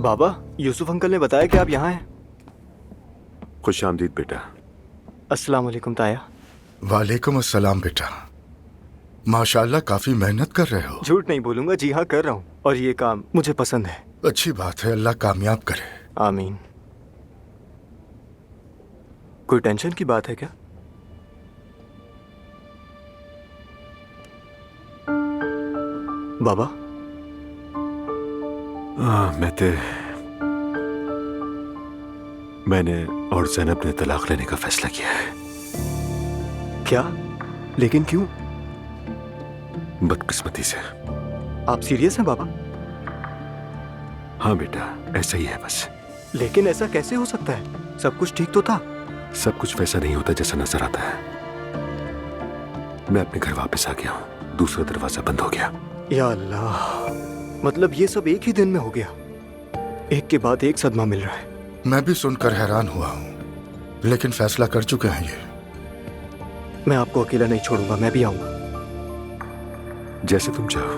बाबा, Yusuf uncle ने बताया कि आप यहाँ हैं। खुश आमदीद बेटा। अस्सलाम वालेकुम ताया। वालेकुम अस्सलाम बेटा। माशाल्लाह काफी मेहनत कर रहे हो। झूठ नहीं बोलूंगा, जी हाँ कर रहा हूँ, और ये काम मुझे पसंद है। अच्छी बात है, अल्लाह कामयाब करे। आमीन। कोई टेंशन की बात है क्या? बाबा, मैंने और ज़ैनब ने तलाक लेने का फैसला किया है। क्या? लेकिन क्यों? बदकिस्मती से। आप सीरियस हैं बाबा? हाँ बेटा, ऐसा ही है बस। लेकिन ऐसा कैसे हो सकता है? सब कुछ ठीक तो था। सब कुछ वैसा नहीं होता जैसा नजर आता है। मैं अपने घर वापस आ गया हूँ, दूसरा दरवाजा बंद हो गया। या अल्लाह, मतलब ये सब एक ही दिन में हो गया? एक के बाद एक सदमा मिल रहा है। मैं भी सुनकर हैरान हुआ हूँ, लेकिन फैसला कर चुके हैं ये। मैं आपको अकेला नहीं छोड़ूंगा, मैं भी आऊंगा। जैसे तुम चाहो।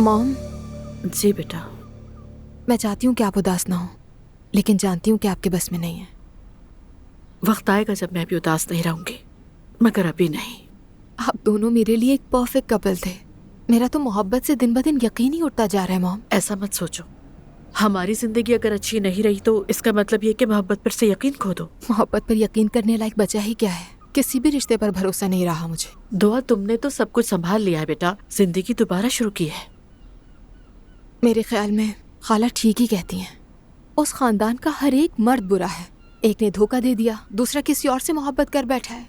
मॉम। जी बेटा। मैं चाहती हूँ कि आप उदास ना हो, लेकिन जानती हूँ कि आपके बस में नहीं है। वक्त आएगा जब मैं भी उदास नहीं रहूंगी, मगर अभी नहीं। आप दोनों मेरे लिए एक परफेक्ट कपल थे। मेरा तो मोहब्बत से दिन ब दिन यकीन ही उठता जा रहा है मॉम। ऐसा मत सोचो। हमारी जिंदगी अगर अच्छी नहीं रही तो इसका मतलब ये कि मोहब्बत पर से यकीन खो दो। मोहब्बत पर यकीन करने लायक बचा ही क्या है? किसी भी रिश्ते पर भरोसा नहीं रहा मुझे। दुआ, तुमने तो सब कुछ संभाल लिया है बेटा, जिंदगी दोबारा शुरू की है। मेरे ख्याल में खाला ठीक ही कहती हैं। उस खानदान का हर एक मर्द बुरा है। एक ने धोखा दे दिया, दूसरा किसी और से मोहब्बत कर बैठा है।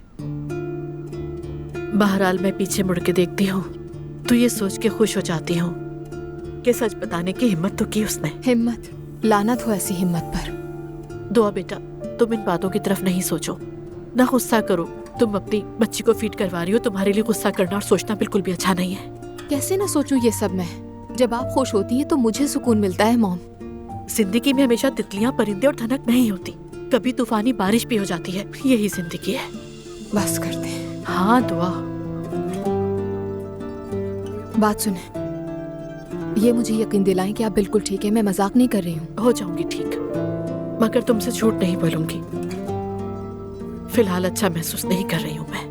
बहरहाल मैं पीछे मुड़ के देखती हूँ तो ये सोच के खुश हो जाती हूँ कि सच बताने की हिम्मत तो की उसने। हिम्मत? लानत हो ऐसी हिम्मत पर। दुआ बेटा, तुम इन बातों की तरफ नहीं सोचो, ना गुस्सा करो। तुम अपनी बच्ची को फीड करवा रही हो, तुम्हारे लिए गुस्सा करना और सोचना बिल्कुल भी अच्छा नहीं है। कैसे ना सोचूं ये सब मैं? जब आप खुश होती हैं तो मुझे सुकून मिलता है मॉम। जिंदगी में हमेशा तितलियां, परिंदे और धनक नहीं होती, कभी तूफानी बारिश भी हो जाती है। यही जिंदगी है। बस करते हैं। हाँ दुआ। बात सुने, ये मुझे यकीन दिलाएं कि आप बिल्कुल ठीक है। मैं मजाक नहीं कर रही हूँ। हो जाऊंगी ठीक, मगर तुमसे झूठ नहीं बोलूंगी। फिलहाल अच्छा महसूस नहीं कर रही हूँ मैं।